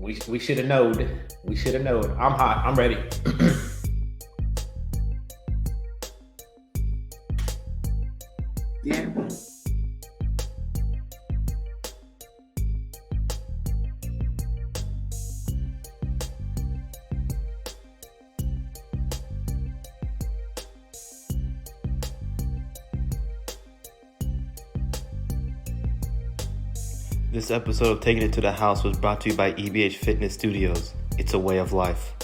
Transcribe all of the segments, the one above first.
We should have known. We should have known. I'm hot. I'm ready. Yeah. This episode of Taking It to the House was brought to you by EBH Fitness Studios. It's a way of life.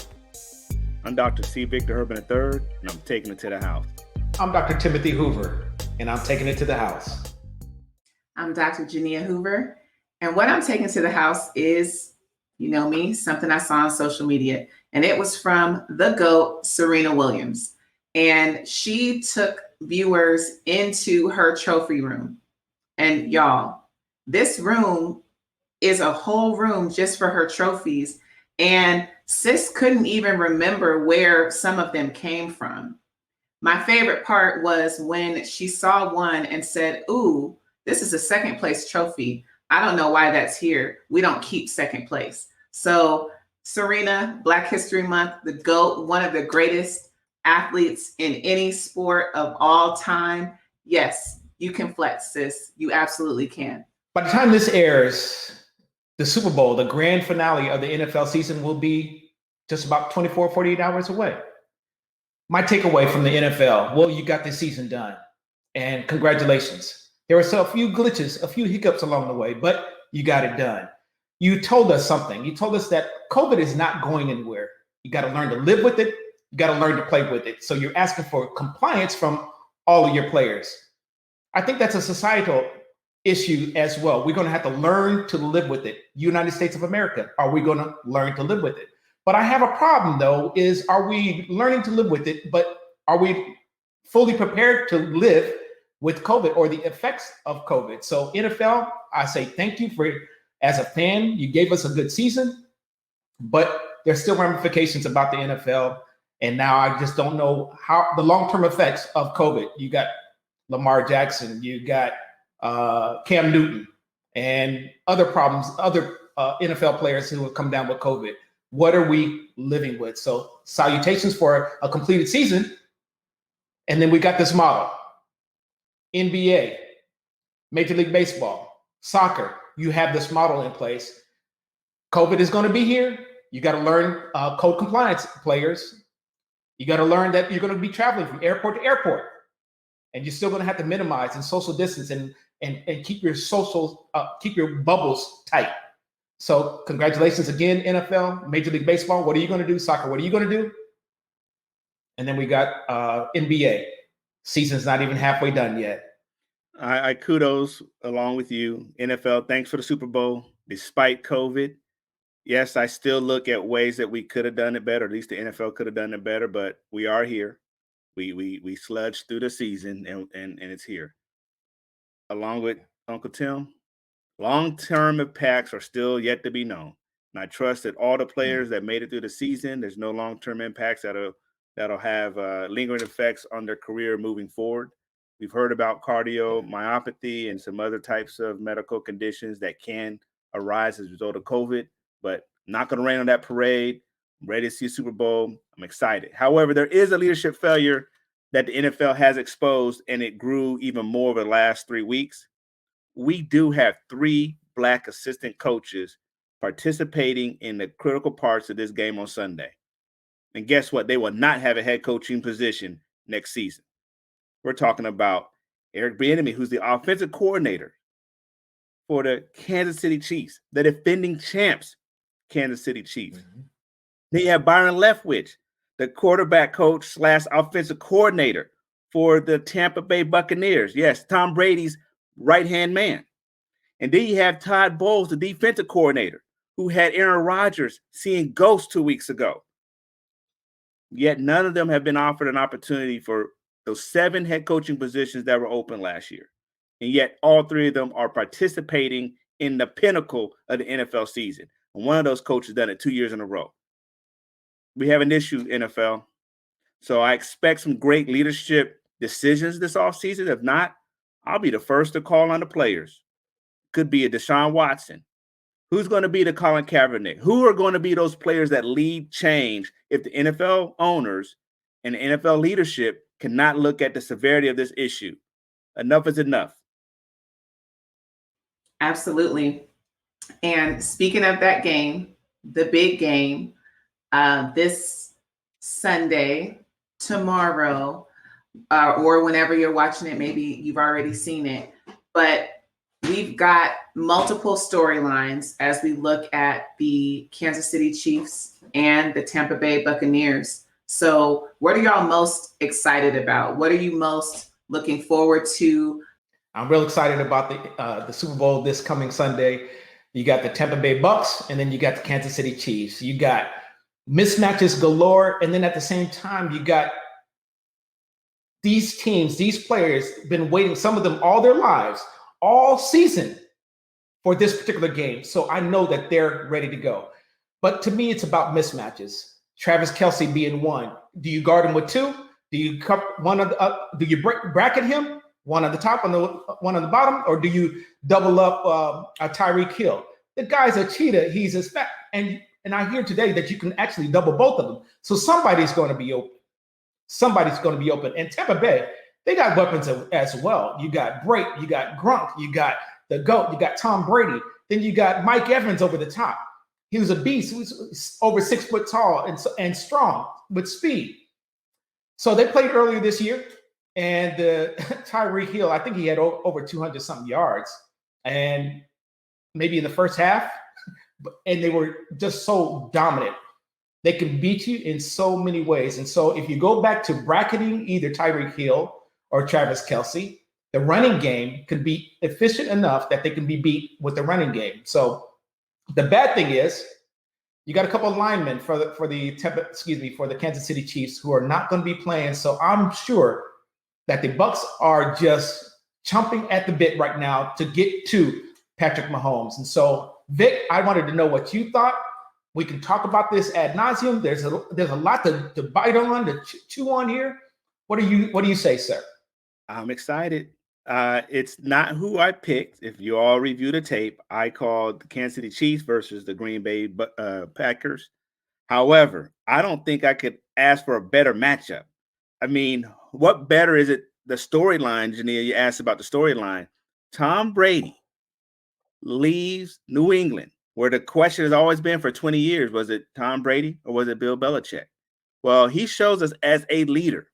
I'm Dr. C. Victor Herbin III, and I'm taking it to the house. I'm Dr. Timothy Hoover, and I'm taking it to the house. I'm Dr. Jania Hoover, and what I'm taking to the house is, you know me, something I saw on social media, and it was from the GOAT, Serena Williams. And she took viewers into her trophy room. And y'all, this room is a whole room just for her trophies. And sis couldn't even remember where some of them came from. My favorite part was when she saw one and said, "Ooh, this is a second place trophy. I don't know why that's here. We don't keep second place." So Serena, Black History Month, the GOAT, one of the greatest athletes in any sport of all time. Yes, you can flex, sis. You absolutely can. By the time this airs, the Super Bowl, the grand finale of the NFL season, will be just about 24, 48 hours away. My takeaway from the NFL, well, you got this season done, and congratulations. There were a few glitches, a few hiccups along the way, but you got it done. You told us something. You told us that COVID is not going anywhere. You got to learn to live with it. You got to learn to play with it. So you're asking for compliance from all of your players. I think that's a societal issue as well. We're going to have to learn to live with it. United States of America, are we going to learn to live with it? But I have a problem, though, is are we learning to live with it, but are we fully prepared to live with COVID or the effects of COVID? So NFL, I say thank you for, as a fan, you gave us a good season, but there's still ramifications about the NFL. And now I just don't know how the long-term effects of COVID. You got Lamar Jackson, you got Cam Newton, and other problems, other NFL players who have come down with COVID. What are we living with? So salutations for a completed season. And then we got this model. NBA, Major League Baseball, soccer, you have this model in place. COVID is going to be here. You got to learn code compliance, players. You got to learn that you're going to be traveling from airport to airport. And you're still going to have to minimize and social distance and keep your keep your bubbles tight. So congratulations again, NFL, Major League Baseball. What are you going to do? Soccer, what are you going to do? And then we got NBA. Season's not even halfway done yet. I kudos along with you. NFL, thanks for the Super Bowl. Despite COVID, yes, I still look at ways that we could have done it better. At least the NFL could have done it better, but we are here. We sludged through the season and it's here. Along with Uncle Tim, long-term impacts are still yet to be known. And I trust that all the players that made it through the season, there's no long-term impacts that'll have lingering effects on their career moving forward. We've heard about cardiomyopathy and some other types of medical conditions that can arise as a result of COVID, but not going to rain on that parade. I'm ready to see a Super Bowl. I'm excited. However, there is a leadership failure that the NFL has exposed, and it grew even more over the last 3 weeks. We do have 3 Black assistant coaches participating in the critical parts of this game on Sunday. And guess what? They will not have a head coaching position next season. We're talking about Eric Bieniemy, who's the offensive coordinator for the Kansas City Chiefs, the defending champs Kansas City Chiefs. Mm-hmm. Then you have Byron Leftwich, the quarterback coach / offensive coordinator for the Tampa Bay Buccaneers. Yes, Tom Brady's right-hand man. And then you have Todd Bowles, the defensive coordinator, who had Aaron Rodgers seeing ghosts 2 weeks ago. Yet none of them have been offered an opportunity for those 7 head coaching positions that were open last year. And yet all 3 of them are participating in the pinnacle of the NFL season. And one of those coaches done it 2 years in a row. We have an issue, NFL. So I expect some great leadership decisions this offseason. If not, I'll be the first to call on the players. Could be a Deshaun Watson. Who's going to be the Colin Kaepernick? Who are going to be those players that lead change if the NFL owners and the NFL leadership cannot look at the severity of this issue? Enough is enough. Absolutely. And speaking of that game, the big game, this Sunday, tomorrow, or whenever you're watching it, maybe you've already seen it, but we've got multiple storylines as we look at the Kansas City Chiefs and the Tampa Bay Buccaneers. So what are y'all most excited about? What are you most looking forward to? I'm real excited about the Super Bowl this coming Sunday. You got the Tampa Bay Bucks, and then you got the Kansas City Chiefs. You got mismatches galore, and then at the same time, you got these teams, these players, been waiting, some of them all their lives, all season for this particular game. So I know that they're ready to go. But to me, it's about mismatches. Travis Kelce being one. Do you guard him with two? Do you cup one of the? Do you bracket him? One on the top, one on the bottom, or do you double up a Tyreek Hill? The guy's a cheetah. He's a fat, and I hear today that you can actually double both of them. So somebody's going to be open. Somebody's going to be open. And Tampa Bay, they got weapons as well. You got Brake, you got Gronk, you got the GOAT, you got Tom Brady. Then you got Mike Evans over the top. He was a beast. He was over 6 foot tall and strong with speed. So they played earlier this year. And Tyreek Hill, I think he had over 200 something yards, and maybe in the first half, and they were just so dominant. They can beat you in so many ways. And so if you go back to bracketing either Tyreek Hill or Travis Kelce, the running game can be efficient enough that they can be beat with the running game. So the bad thing is you got a couple of linemen for the Kansas City Chiefs who are not going to be playing. So I'm sure that the Bucs are just chomping at the bit right now to get to Patrick Mahomes. And so, Vic, I wanted to know what you thought. We can talk about this ad nauseum. There's a lot to bite on, to chew on here. What do you say, sir? I'm excited. It's not who I picked. If you all review the tape, I called the Kansas City Chiefs versus the Green Bay Packers. However, I don't think I could ask for a better matchup. I mean, what better is it? The storyline, Jania, you asked about the storyline. Tom Brady leaves New England, where the question has always been for 20 years, was it Tom Brady or was it Bill Belichick? Well, he shows us as a leader.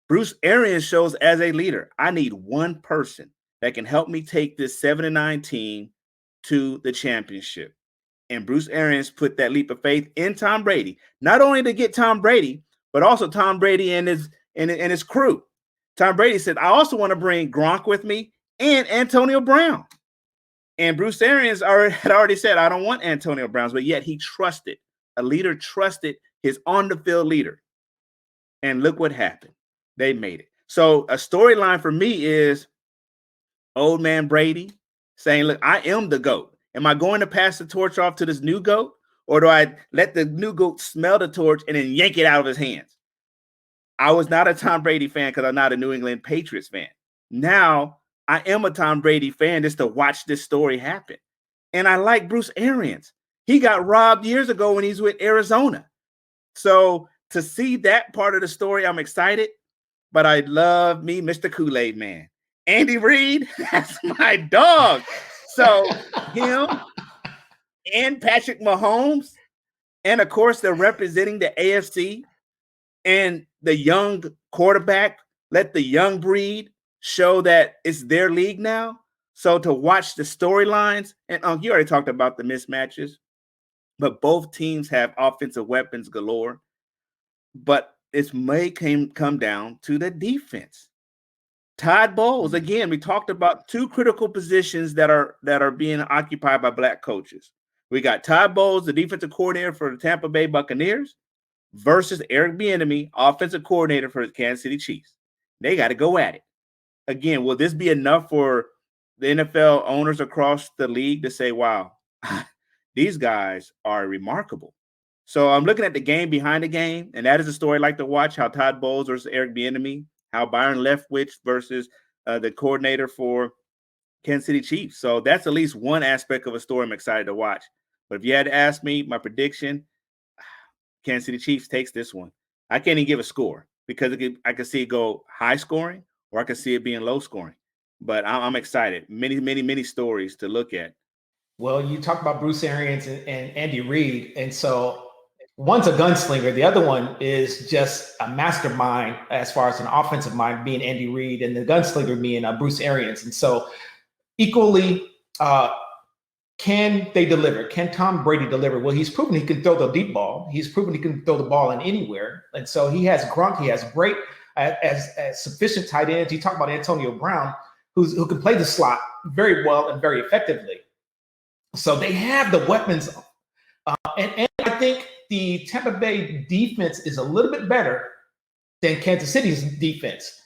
Bruce Arians shows as a leader. I need one person that can help me take this 7-9 team to the championship. And Bruce Arians put that leap of faith in Tom Brady, not only to get Tom Brady, but also Tom Brady and his crew. Tom Brady said, I also want to bring Gronk with me and Antonio Brown. And Bruce Arians had already said, I don't want Antonio Brown, but yet he trusted. A leader trusted his on-the-field leader. And look what happened. They made it. So a storyline for me is old man Brady saying, look, I am the GOAT. Am I going to pass the torch off to this new GOAT? Or do I let the new GOAT smell the torch and then yank it out of his hands? I was not a Tom Brady fan because I'm not a New England Patriots fan. Now I am a Tom Brady fan just to watch this story happen. And I like Bruce Arians. He got robbed years ago when he's with Arizona. So to see that part of the story, I'm excited. But I love me, Mr. Kool-Aid Man. Andy Reid, that's my dog. So him and Patrick Mahomes, and of course, they're representing the AFC and the young quarterback. Let the young breed show that it's their league now. So to watch the storylines, and you already talked about the mismatches, but both teams have offensive weapons galore. But it may come down to the defense. Todd Bowles, again, we talked about two critical positions that are being occupied by black coaches. We got Todd Bowles, the defensive coordinator for the Tampa Bay Buccaneers, versus Eric Bieniemy, offensive coordinator for the Kansas City Chiefs. They got to go at it. Again, will this be enough for the NFL owners across the league to say, wow, these guys are remarkable? So I'm looking at the game behind the game, and that is a story I like to watch, how Todd Bowles versus Eric Bieniemy, how Byron Leftwich versus the coordinator for Kansas City Chiefs. So that's at least one aspect of a story I'm excited to watch. But if you had to ask me, my prediction, Kansas City Chiefs takes this one. I can't even give a score because I could see it go high scoring or I could see it being low scoring. But I'm excited. Many stories to look at. Well, you talk about Bruce Arians and Andy Reid, and so one's a gunslinger. The other one is just a mastermind as far as an offensive mind, being Andy Reid, and the gunslinger being Bruce Arians. And so equally, can they deliver? Can Tom Brady deliver? Well, he's proven he can throw the deep ball. He's proven he can throw the ball in anywhere. And so he has Gronk. He has great as sufficient tight ends. You talk about Antonio Brown, who can play the slot very well and very effectively. So they have the weapons. And I think the Tampa Bay defense is a little bit better than Kansas City's defense.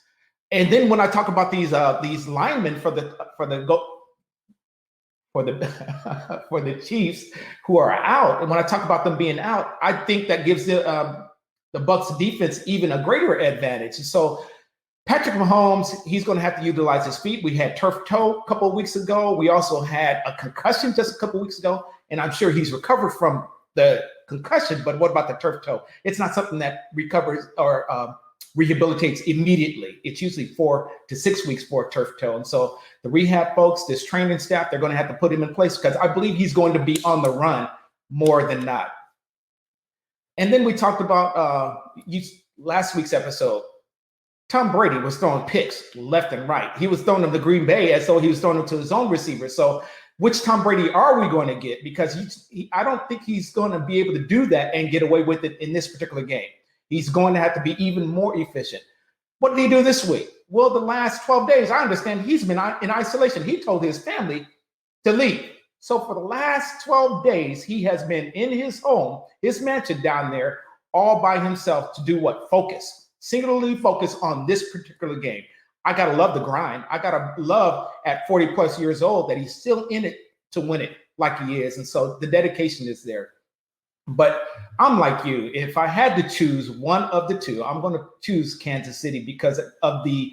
And then when I talk about these linemen for the Chiefs who are out, and when I talk about them being out, I think that gives the Bucs defense even a greater advantage. So Patrick Mahomes, he's going to have to utilize his feet. We had turf toe a couple of weeks ago. We also had a concussion just a couple of weeks ago, and I'm sure he's recovered from the concussion. But what about the turf toe? It's not something that recovers or rehabilitates immediately. It's usually 4 to 6 weeks for a turf toe. And so the rehab folks, this training staff, they're going to have to put him in place because I believe he's going to be on the run more than not. And then we talked about last week's episode. Tom Brady was throwing picks left and right. He was throwing them to Green Bay as though he was throwing them to his own receiver. So which Tom Brady are we going to get? Because I don't think he's going to be able to do that and get away with it in this particular game. He's going to have to be even more efficient. What did he do this week? Well, the last 12 days, I understand he's been in isolation. He told his family to leave. So for the last 12 days, he has been in his home, his mansion down there, all by himself to do what? Focus. Singularly focus on this particular game. I got to love the grind. I got to love at 40 plus years old that he's still in it to win it like he is. And so the dedication is there. But I'm like you. If I had to choose one of the two, I'm going to choose Kansas City because of the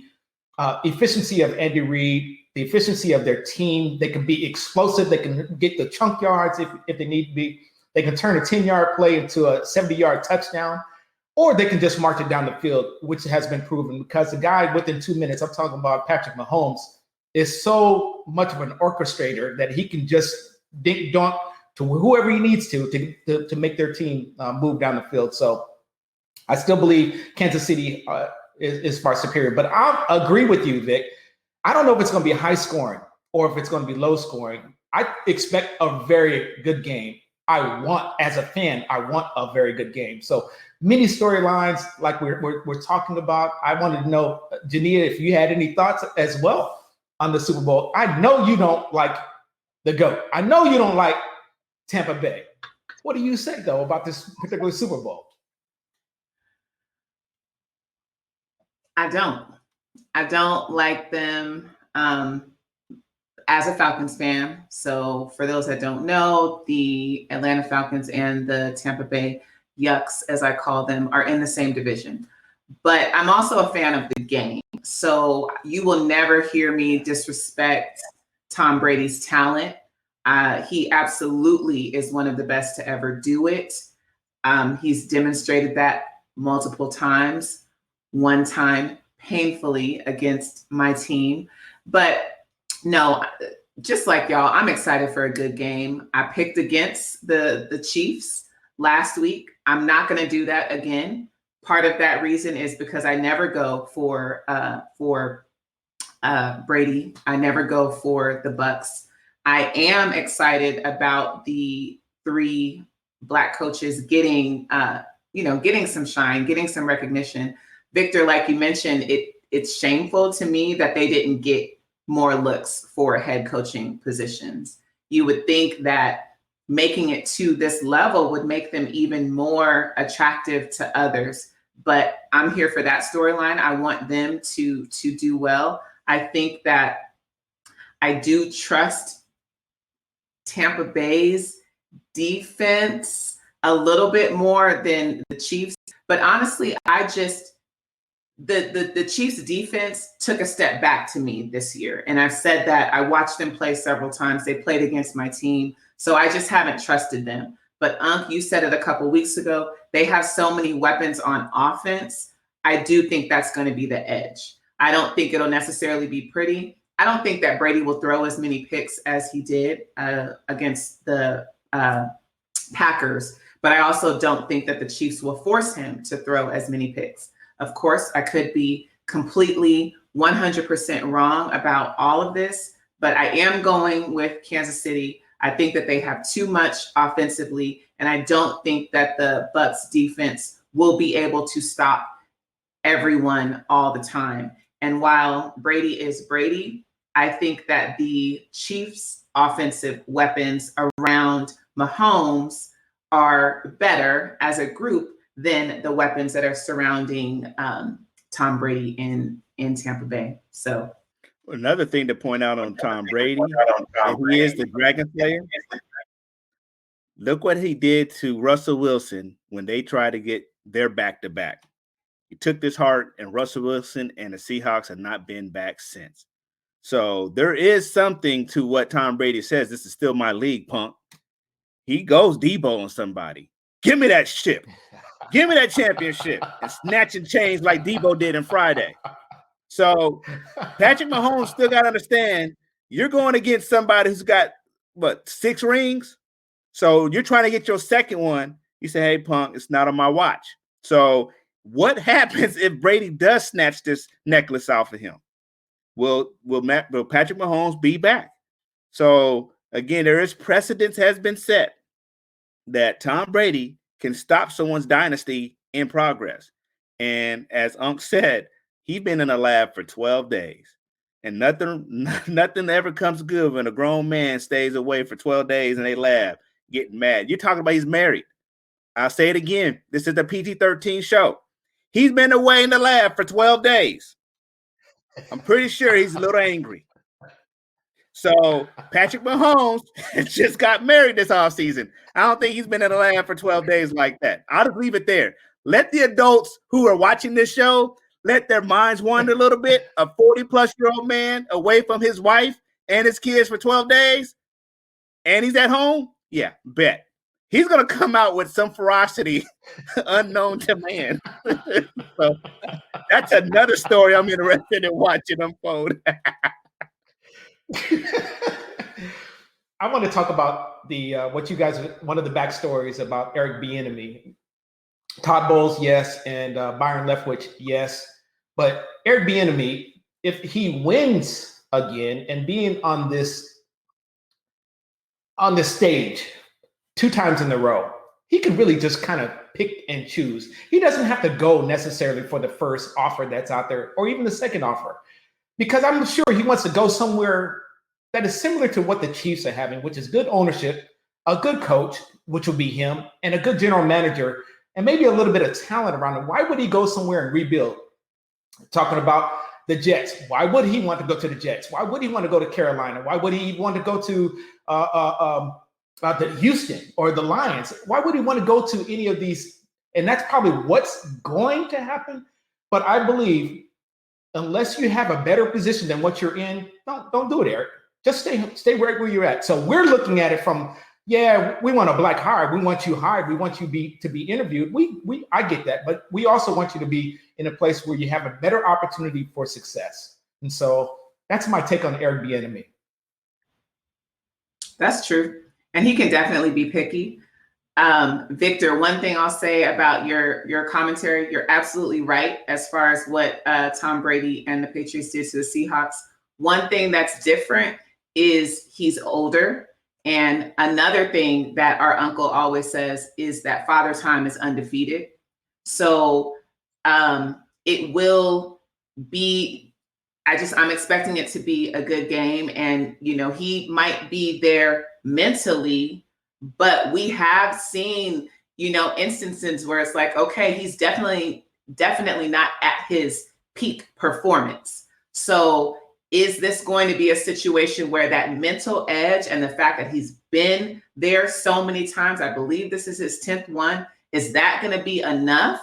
efficiency of Andy Reid, the efficiency of their team. They can be explosive. They can get the chunk yards if they need to be. They can turn a 10-yard play into a 70-yard touchdown. Or they can just march it down the field, which has been proven because the guy within 2 minutes, I'm talking about Patrick Mahomes, is so much of an orchestrator that he can just dink dunk to whoever he needs to make their team move down the field. So I still believe Kansas City is far superior. But I agree with you, Vic. I don't know if it's going to be high scoring or if it's going to be low scoring. I expect a very good game. As a fan, I want a very good game. So many storylines like we're talking about. I wanted to know, Jania, if you had any thoughts as well on the Super Bowl. I know you don't like the GOAT. I know you don't like Tampa Bay. What do you say, though, about this particular Super Bowl? I don't like them as a Falcons fan. So for those that don't know, the Atlanta Falcons and the Tampa Bay Yucks, as I call them, are in the same division. But I'm also a fan of the game. So you will never hear me disrespect Tom Brady's talent. He absolutely is one of the best to ever do it. He's demonstrated that multiple times, one time painfully against my team. But no, just like y'all, I'm excited for a good game. I picked against the Chiefs last week. I'm not going to do that again. Part of that reason is because I never go for Brady. I never go for the Bucs. I am excited about the 3 Black coaches getting some shine, getting some recognition. Victor, like you mentioned, it's shameful to me that they didn't get more looks for head coaching positions. You would think that making it to this level would make them even more attractive to others. But I'm here for that storyline. I want them to do well. I think that I do trust Tampa Bay's defense a little bit more than the Chiefs. But honestly, the Chiefs defense took a step back to me this year. And I've said that. I watched them play several times. They played against my team. So I just haven't trusted them. But you said it a couple weeks ago. They have so many weapons on offense. I do think that's going to be the edge. I don't think it'll necessarily be pretty. I don't think that Brady will throw as many picks as he did against the Packers. But I also don't think that the Chiefs will force him to throw as many picks. Of course, I could be completely 100% wrong about all of this, but I am going with Kansas City. I think that they have too much offensively, and I don't think that the Bucs defense will be able to stop everyone all the time. And while Brady is Brady, I think that the Chiefs' offensive weapons around Mahomes are better as a group than the weapons that are surrounding Tom Brady in Tampa Bay. So another thing to point out on Tom Brady, and he is the Dragon Slayer. Look what he did to Russell Wilson when they tried to get their back-to-back. He took this heart, and Russell Wilson and the Seahawks have not been back since. So there is something to what Tom Brady says. This is still my league, punk. He goes Debo on somebody. Give me that ship. Give me that championship. And snatching chains like Debo did on Friday. So Patrick Mahomes still got to understand, you're going against somebody who's got, 6 rings? So you're trying to get your second one. You say, hey, punk, it's not on my watch. So what happens if Brady does snatch this necklace off of him? Will Patrick Mahomes be back? So again, there is precedence has been set that Tom Brady can stop someone's dynasty in progress. And as Unc said, he's been in a lab for 12 days. And nothing ever comes good when a grown man stays away for 12 days in a lab getting mad. You're talking about he's married. I'll say it again. This is the PG-13 show. He's been away in the lab for 12 days. I'm pretty sure he's a little angry. So Patrick Mahomes just got married this offseason. I don't think he's been in the lab for 12 days like that. I'll just leave it there. Let the adults who are watching this show, let their minds wander a little bit. A 40-plus-year-old man away from his wife and his kids for 12 days, and he's at home? Yeah, bet. He's going to come out with some ferocity unknown to man. So that's another story I'm interested in watching unfold. I want to talk about the what you guys, one of the backstories about Eric Bieniemy. Todd Bowles, yes, and Byron Leftwich, yes. But Eric Bieniemy, if he wins again and being on this stage 2 times in a row, he could really just kind of pick and choose. He doesn't have to go necessarily for the first offer that's out there or even the second offer, because I'm sure he wants to go somewhere that is similar to what the Chiefs are having, which is good ownership, a good coach, which will be him, and a good general manager, and maybe a little bit of talent around him. Why would he go somewhere and rebuild? Talking about the Jets. Why would he want to go to the Jets? Why would he want to go to Carolina? Why would he want to go to the Houston or the Lions? Why would he want to go to any of these? And that's probably what's going to happen. But I believe unless you have a better position than what you're in, don't do it, Eric. Just stay right where you're at. So we're looking at it from, yeah, we want a black hired. We want you hired. We want you to be interviewed. I get that, but we also want you to be in a place where you have a better opportunity for success. And so that's my take on Eric Bieniemy. That's true. And he can definitely be picky. Victor, one thing I'll say about your commentary, you're absolutely right as far as what Tom Brady and the Patriots did to the Seahawks. One thing that's different is he's older. And another thing that our uncle always says is that Father Time is undefeated. So it will be, I'm expecting it to be a good game. And, he might be there mentally, but we have seen, instances where it's like, okay, he's definitely not at his peak performance. So is this going to be a situation where that mental edge and the fact that he's been there so many times, I believe this is his 10th one, is that going to be enough?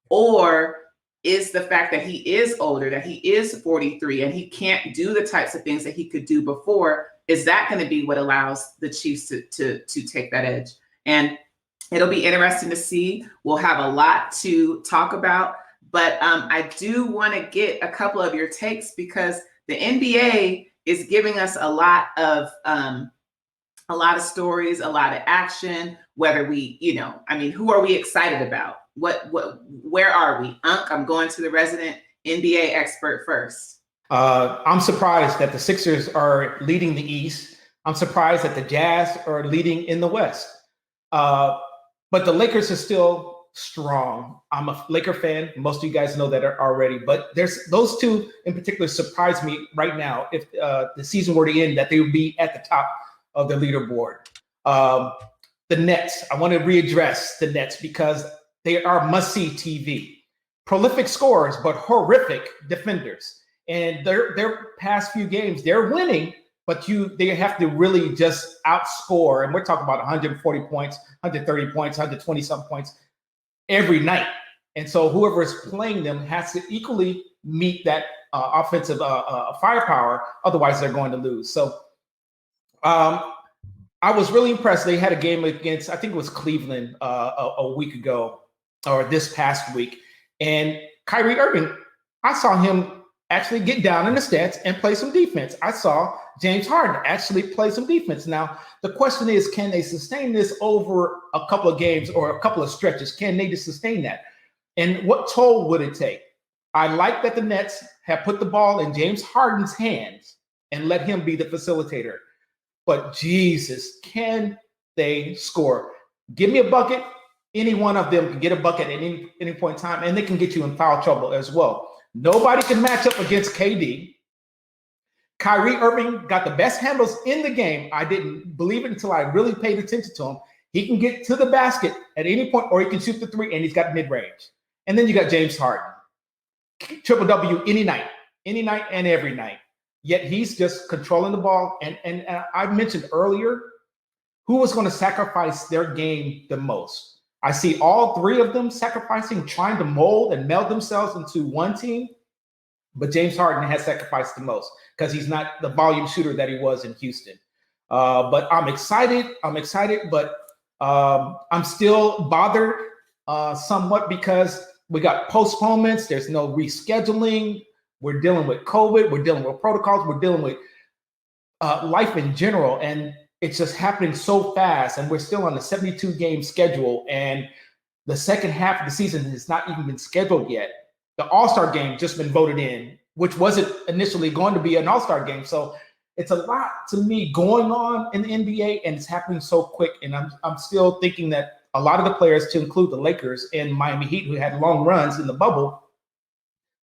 Or is the fact that he is older, that he is 43, and he can't do the types of things that he could do before. Is that going to be what allows the Chiefs to take that edge? And it'll be interesting to see. We'll have a lot to talk about, but I do want to get a couple of your takes, because the NBA is giving us a lot of stories, a lot of action. Whether we, who are we excited about? Where are we? I'm going to the resident NBA expert first. I'm surprised that the Sixers are leading the East. I'm surprised that the Jazz are leading in the West. But the Lakers are still strong. I'm a Laker fan. Most of you guys know that already. But there's those two in particular surprise me right now. If the season were to end, that they would be at the top of the leaderboard. The Nets, I want to readdress the Nets because they are must-see TV. Prolific scorers, but horrific defenders. And their past few games, they're winning, but they have to really just outscore. And we're talking about 140 points, 130 points, 120-something points every night. And so whoever is playing them has to equally meet that offensive firepower. Otherwise, they're going to lose. So I was really impressed. They had a game against, I think it was Cleveland a week ago, or this past week. And Kyrie Irving, I saw him actually get down in the stats and play some defense. I saw James Harden actually play some defense. Now, the question is, can they sustain this over a couple of games or a couple of stretches? Can they just sustain that? And what toll would it take? I like that the Nets have put the ball in James Harden's hands and let him be the facilitator. But Jesus, can they score? Give me a bucket. Any one of them can get a bucket at any point in time, and they can get you in foul trouble as well. Nobody can match up against KD. Kyrie Irving got the best handles in the game. I didn't believe it until I really paid attention to him. He can get to the basket at any point, or he can shoot the three, and he's got mid-range. And then you got James Harden. Triple W any night and every night. Yet he's just controlling the ball. And I mentioned earlier who was going to sacrifice their game the most. I see all three of them sacrificing, trying to mold and meld themselves into one team. But James Harden has sacrificed the most because he's not the volume shooter that he was in Houston. But I'm excited, but I'm still bothered somewhat because we got postponements. There's no rescheduling. We're dealing with COVID. We're dealing with protocols. We're dealing with life in general. And it's just happening so fast. And we're still on the 72-game schedule. And the second half of the season has not even been scheduled yet. The All-Star game just been voted in, which wasn't initially going to be an All-Star game. So it's a lot to me going on in the NBA, and it's happening so quick. And I'm still thinking that a lot of the players, to include the Lakers and Miami Heat, who had long runs in the bubble,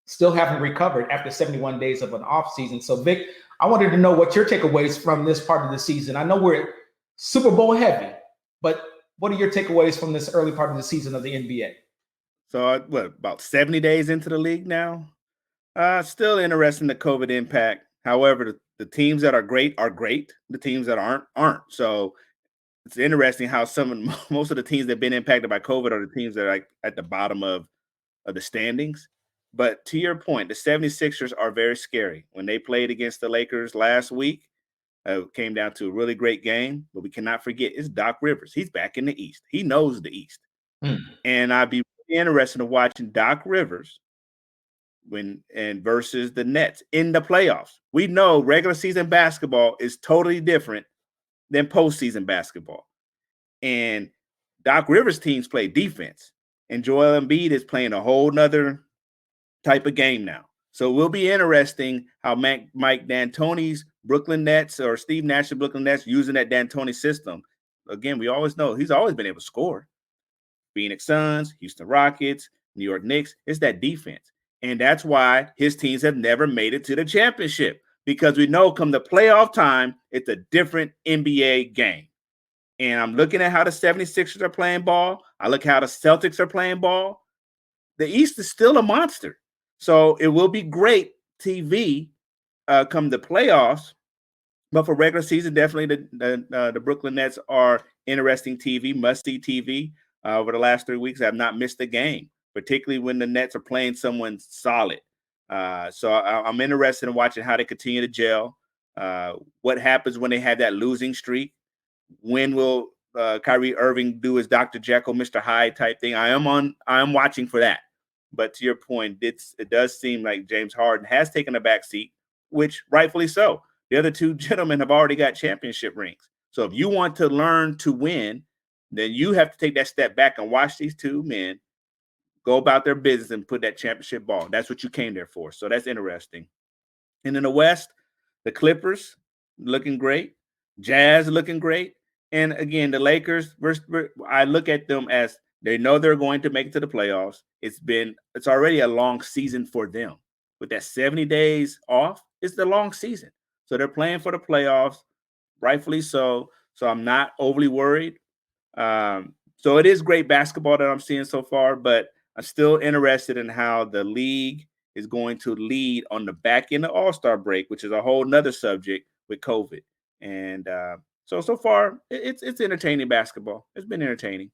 still haven't recovered after 71 days of an off season. So Vic, I wanted to know what your takeaways from this part of the season. I know we're Super Bowl heavy, but what are your takeaways from this early part of the season of the NBA? So about 70 days into the league now? Still interesting, the COVID impact. However, the teams that are great. The teams that aren't. So it's interesting how most of the teams that have been impacted by COVID are the teams that are like at the bottom of the standings. But to your point, the 76ers are very scary. When they played against the Lakers last week, it came down to a really great game. But we cannot forget, it's Doc Rivers. He's back in the East. He knows the East. And I'd be really interested in watching Doc Rivers versus the Nets in the playoffs. We know regular season basketball is totally different than postseason basketball. And Doc Rivers' teams play defense. And Joel Embiid is playing a whole nother type of game now. So it will be interesting how Mike D'Antoni's Brooklyn Nets or Steve Nash's Brooklyn Nets using that D'Antoni system. Again, we always know he's always been able to score. Phoenix Suns, Houston Rockets, New York Knicks, it's that defense. And that's why his teams have never made it to the championship, because we know come the playoff time, it's a different NBA game. And I'm looking at how the 76ers are playing ball. I look how the Celtics are playing ball. The East is still a monster. So it will be great TV come the playoffs. But for regular season, definitely the Brooklyn Nets are interesting TV, must-see TV. Over the last 3 weeks, I have not missed a game. particularly when the Nets are playing someone solid. So I'm interested in watching how they continue to gel. What happens when they have that losing streak? When will Kyrie Irving do his Dr. Jekyll, Mr. Hyde type thing? I am watching for that. But to your point, it does seem like James Harden has taken a back seat, which rightfully so. The other two gentlemen have already got championship rings. So if you want to learn to win, then you have to take that step back and watch these two men go about their business and put that championship ball. That's what you came there for. So that's interesting. And in the West, the Clippers looking great, Jazz looking great. And again, the Lakers, I look at them as they know they're going to make it to the playoffs. It's already a long season for them. With that 70 days off, it's the long season. So they're playing for the playoffs, rightfully so. So I'm not overly worried. So it is great basketball that I'm seeing so far, but I'm still interested in how the league is going to lead on the back end of All-Star break, which is a whole nother subject with COVID. And so far, it's entertaining basketball. It's been entertaining.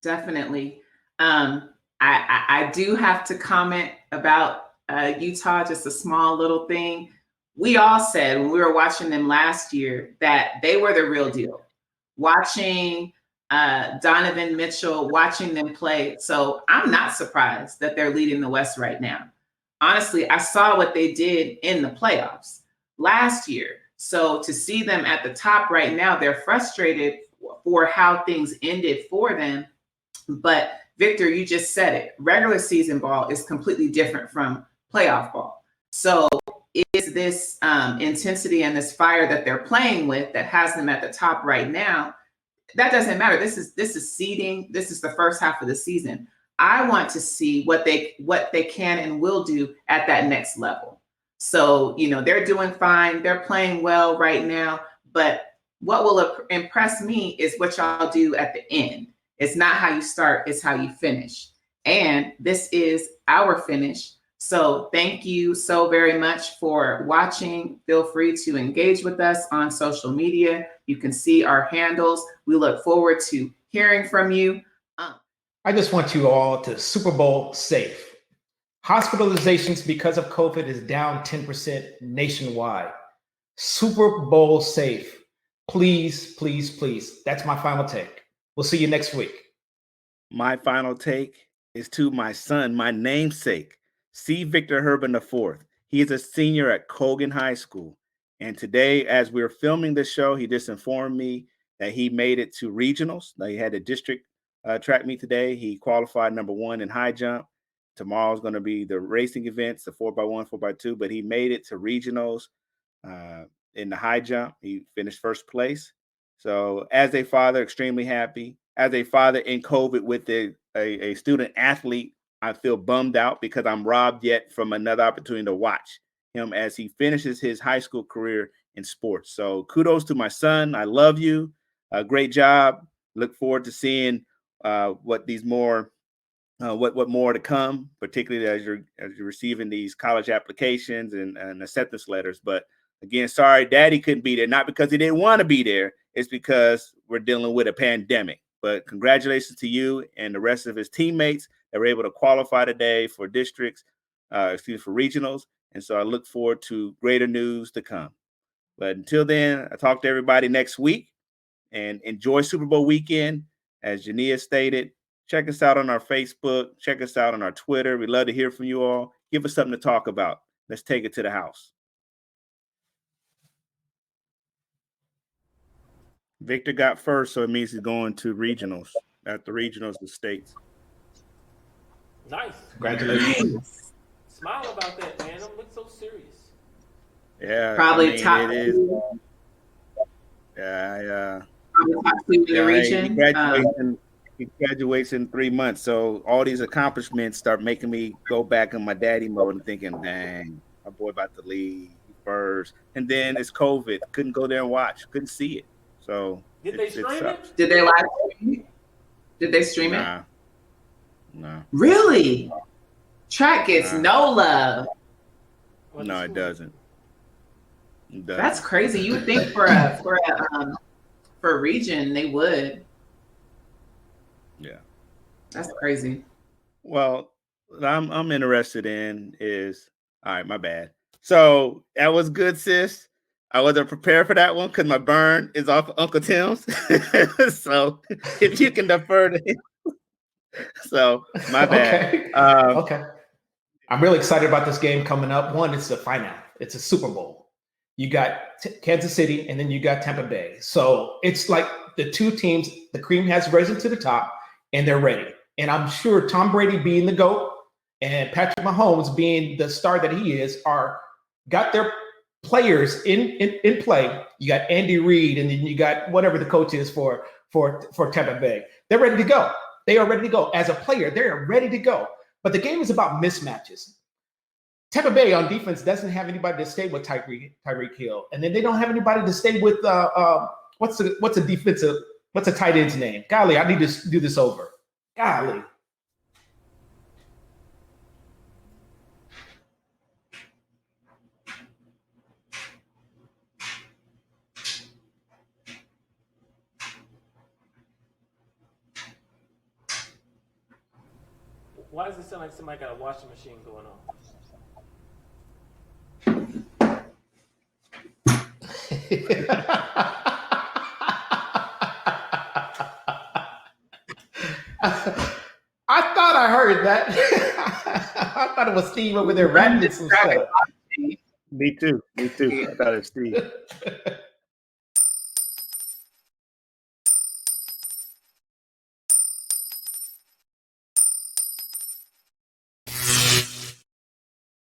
Definitely. I do have to comment about Utah, just a small little thing. We all said when we were watching them last year that they were the real deal. Watching Donovan Mitchell, watching them play. So I'm not surprised that they're leading the West right now. Honestly, I saw what they did in the playoffs last year. So to see them at the top right now, they're frustrated for how things ended for them. But Victor, you just said it. Regular season ball is completely different from playoff ball. So is this intensity and this fire that they're playing with that has them at the top right now? That doesn't matter. This is seeding. This is the first half of the season. I want to see what they can and will do at that next level. So, they're doing fine. They're playing well right now. But what will impress me is what y'all do at the end. It's not how you start, it's how you finish. And this is our finish. So thank you so very much for watching. Feel free to engage with us on social media. You can see our handles. We look forward to hearing from you. I just want you all to Super Bowl safe. Hospitalizations because of COVID is down 10% nationwide. Super Bowl safe. Please, please, please. That's my final take. We'll see you next week. My final take is to my son, my namesake, C. Victor Herbin IV. He is a senior at Colgan High School. And today, as we're filming this show, he just informed me that he made it to regionals. Now, he had a district track meet today. He qualified number 1 in high jump. Tomorrow's going to be the racing events, the 4x1, 4x2, but he made it to regionals in the high jump. He finished first place. So as a father, extremely happy. As a father in COVID with a student athlete, I feel bummed out because I'm robbed yet from another opportunity to watch him as he finishes his high school career in sports. So kudos to my son. I love you. Great job. Look forward to seeing what more to come, particularly as you're receiving these college applications and acceptance letters. But again, sorry, Daddy couldn't be there. Not because he didn't want to be there. It's because we're dealing with a pandemic. But congratulations to you and the rest of his teammates that were able to qualify today for districts, for regionals. And so I look forward to greater news to come. But until then, I'll talk to everybody next week and enjoy Super Bowl weekend. As Jania stated, check us out on our Facebook. Check us out on our Twitter. We'd love to hear from you all. Give us something to talk about. Let's take it to the house. Victor got first, so it means he's going to regionals. After regionals, the states. Nice. Congratulations. Smile about that, man. Don't look so serious. Yeah. Probably top. It is. Yeah. Top 2 in the region. He graduates in 3 months. So all these accomplishments start making me go back in my daddy mode and thinking, dang, my boy about to leave first. And then it's COVID. Couldn't go there and watch. Couldn't see it. So did they stream it? Did they live stream it? Did they stream it? No. Really? Track gets no love. No, it doesn't. That's crazy. You would think for a region they would. Yeah. That's crazy. Well, I'm interested in is all right. My bad. So that was good, sis. I wasn't prepared for that one because my burn is off Uncle Tim's. So if you can defer to him. So my bad. Okay. Okay. I'm really excited about this game coming up. One, it's the final. It's a Super Bowl. You got Kansas City, and then you got Tampa Bay. So it's like the two teams, the cream has risen to the top, and they're ready. And I'm sure Tom Brady being the GOAT and Patrick Mahomes being the star that he is, got their players in play. You got Andy Reid, and then you got whatever the coach is for Tampa Bay. They're ready to go. They are ready to go. As a player, they are ready to go. But the game is about mismatches. Tampa Bay on defense doesn't have anybody to stay with Tyreek Hill, and then they don't have anybody to stay with what's a tight end's name? Golly, I need to do this over. Golly. Why does it sound like somebody got a washing machine going on? I thought I heard that. I thought it was Steve over there ranting some stuff. Me too. I thought it was Steve.